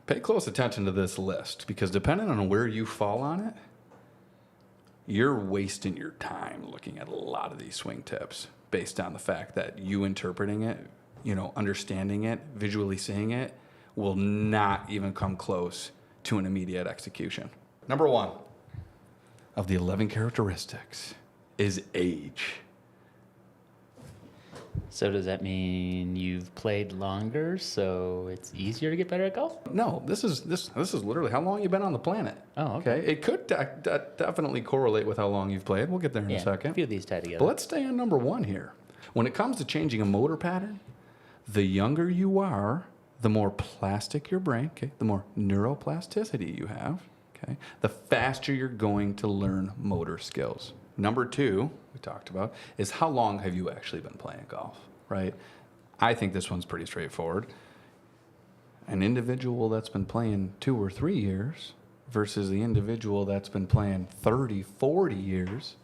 Pay close attention to this list because depending on where you fall on it, you're wasting your time looking at a lot of these swing tips based on the fact that you interpreting it, understanding it, visually seeing it, will not even come close to an immediate execution. Number 1 of the 11 characteristics is age. So does that mean you've played longer, so it's easier to get better at golf? No, this is literally how long you've been on the planet. Oh, okay. It could definitely correlate with how long you've played. We'll get there in a second. A few of these tie together. But let's stay on number 1 here. When it comes to changing a motor pattern, the younger you are, the more plastic your brain, okay, the more neuroplasticity you have, okay, the faster you're going to learn motor skills. Number 2, we talked about, is how long have you actually been playing golf, right? I think this one's pretty straightforward. An individual that's been playing 2 or 3 years versus the individual that's been playing 30, 40 years,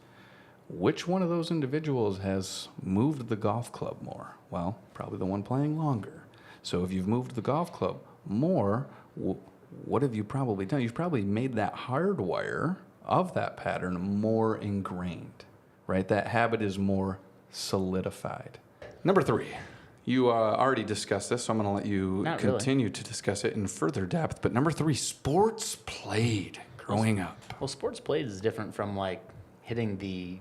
which one of those individuals has moved the golf club more? Well, probably the one playing longer. So if you've moved the golf club more, what have you probably done? You've probably made that hardwire of that pattern more ingrained, right? That habit is more solidified. Number 3, you already discussed this, so I'm going to let you continue to discuss it in further depth. But number 3, sports played growing up. Well, sports played is different from like hitting the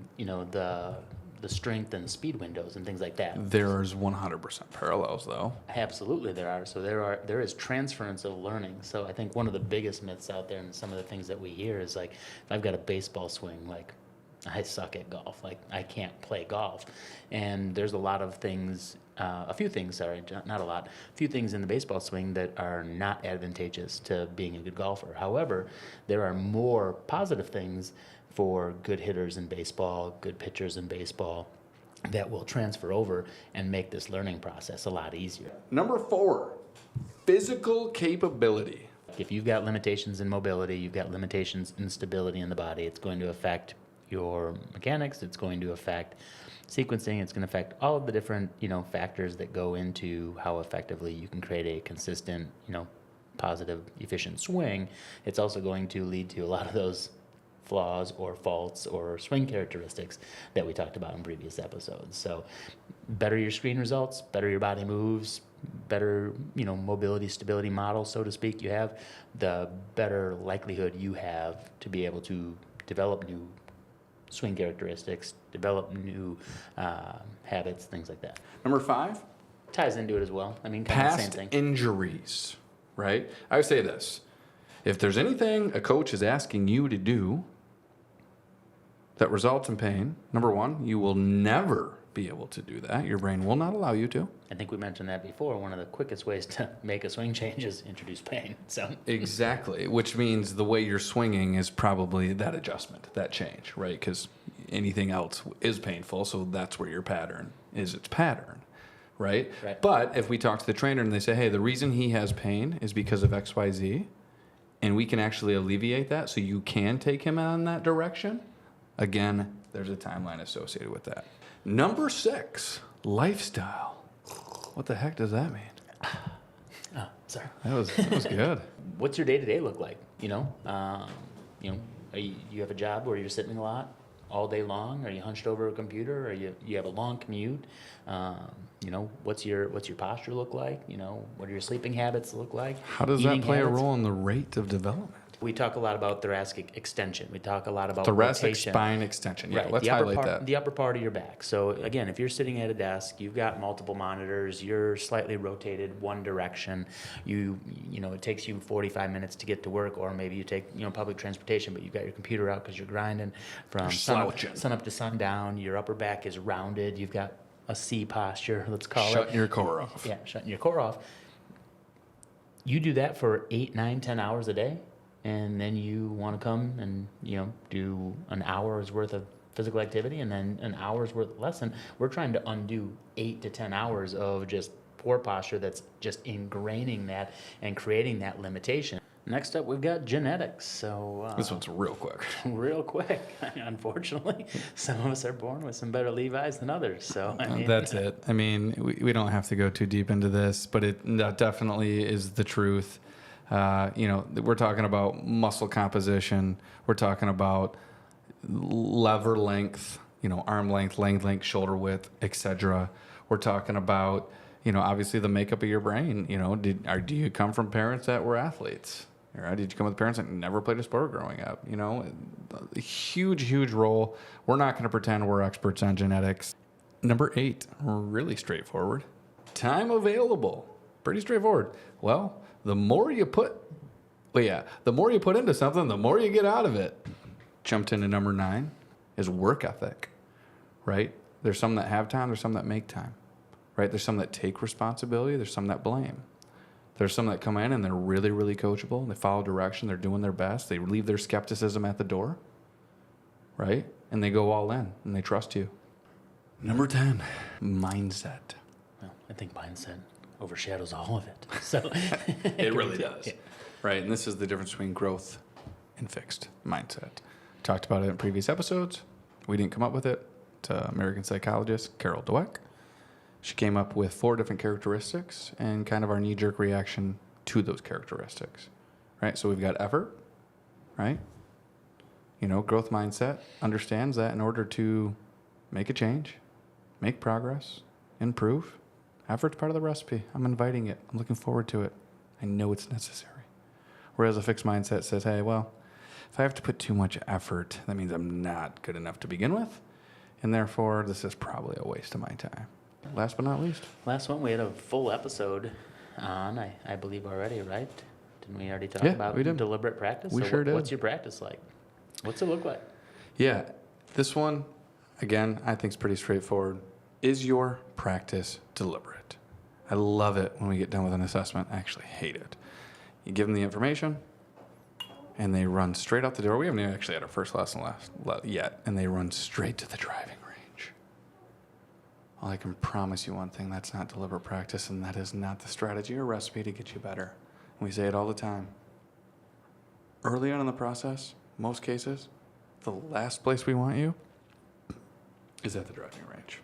strength and speed windows and things like that. There's 100% parallels, though. Absolutely, there are. So there is transference of learning. So I think one of the biggest myths out there, and some of the things that we hear, is like, if I've got a baseball swing, like I suck at golf, like I can't play golf. And there's a lot of things, a few things in the baseball swing that are not advantageous to being a good golfer. However, there are more positive things for good hitters in baseball, good pitchers in baseball, that will transfer over and make this learning process a lot easier. Number 4, physical capability. If you've got limitations in mobility, you've got limitations in stability in the body, it's going to affect your mechanics, it's going to affect sequencing, it's going to affect all of the different, factors that go into how effectively you can create a consistent, positive, efficient swing. It's also going to lead to a lot of those flaws or faults or swing characteristics that we talked about in previous episodes. So better your screen results, better your body moves, better, mobility, stability model, so to speak, you have, the better likelihood you have to be able to develop new swing characteristics, develop new habits, things like that. Number 5? Ties into it as well. I mean, kind of the same thing. Past injuries, right? I would say this. If there's anything a coach is asking you to do that results in pain, number 1, you will never be able to do that. Your brain will not allow you to. I think we mentioned that before. One of the quickest ways to make a swing change is introduce pain. So exactly, which means the way you're swinging is probably that adjustment, that change, right? Because anything else is painful, so that's where your pattern is its pattern, right? But if we talk to the trainer and they say, hey, the reason he has pain is because of X, Y, Z, and we can actually alleviate that so you can take him in that direction, again, there's a timeline associated with that. Number 6, lifestyle. What the heck does that mean? Oh, sorry. That was good. What's your day-to-day look like? You have a job where you're sitting a lot all day long? Are you hunched over a computer? Or you have a long commute? What's your posture look like? What do your sleeping habits look like? How does that play a role in the rate of development? We talk a lot about thoracic extension. We talk a lot about thoracic rotation. Spine extension. Yeah, right. Let's highlight that. The upper part of your back. So again, if you're sitting at a desk, you've got multiple monitors, you're slightly rotated one direction. It takes you 45 minutes to get to work, or maybe you take public transportation, but you've got your computer out because you're grinding from sun up to sundown. Your upper back is rounded. You've got a C posture, let's call it. Shutting your core off. Yeah, shutting your core off. You do that for 8, 9, 10 hours a day. And then you want to come and, do an hour's worth of physical activity and then an hour's worth of lesson. We're trying to undo 8 to 10 hours of just poor posture that's just ingraining that and creating that limitation. Next up, we've got genetics. So this one's real quick. Real quick. Unfortunately, some of us are born with some better Levi's than others. So that's it. I mean, we don't have to go too deep into this, but that definitely is the truth. We're talking about muscle composition. We're talking about lever length, arm length, leg length, shoulder width, etc. We're talking about, obviously the makeup of your brain. Do you come from parents that were athletes? Or did you come with parents that never played a sport growing up? A huge role. We're not going to pretend we're experts on genetics. Number 8, really straightforward. Time available. Pretty straightforward. Well, the more you put into something, the more you get out of it. Jumped into number 9 is work ethic, right? There's some that have time. There's some that make time, right? There's some that take responsibility. There's some that blame. There's some that come in and they're really, really coachable. They follow direction. They're doing their best. They leave their skepticism at the door, right? And they go all in and they trust you. Number 10, mindset. Well, I think mindset overshadows all of it. So It really does. Yeah. Right. And this is the difference between growth and fixed mindset. Talked about it in previous episodes. We didn't come up with it. It's American psychologist Carol Dweck. She came up with 4 different characteristics and kind of our knee-jerk reaction to those characteristics. Right. So we've got effort, right? Growth mindset understands that in order to make a change, make progress, improve, effort's part of the recipe. I'm inviting it. I'm looking forward to it. I know it's necessary. Whereas a fixed mindset says, hey, well, if I have to put too much effort, that means I'm not good enough to begin with. And therefore, this is probably a waste of my time. Last but not least. Last one, we had a full episode on, I believe already, right? Didn't we already talk about we did. deliberate practice? We sure did. What's your practice like? What's it look like? Yeah, this one, again, I think is pretty straightforward. Is your practice deliberate? I love it when we get done with an assessment. I actually hate it. You give them the information, and they run straight out the door. We haven't even actually had our first lesson yet, and they run straight to the driving range. Well, I can promise you one thing, that's not deliberate practice, and that is not the strategy or recipe to get you better. We say it all the time. Early on in the process, most cases, the last place we want you is at the driving range.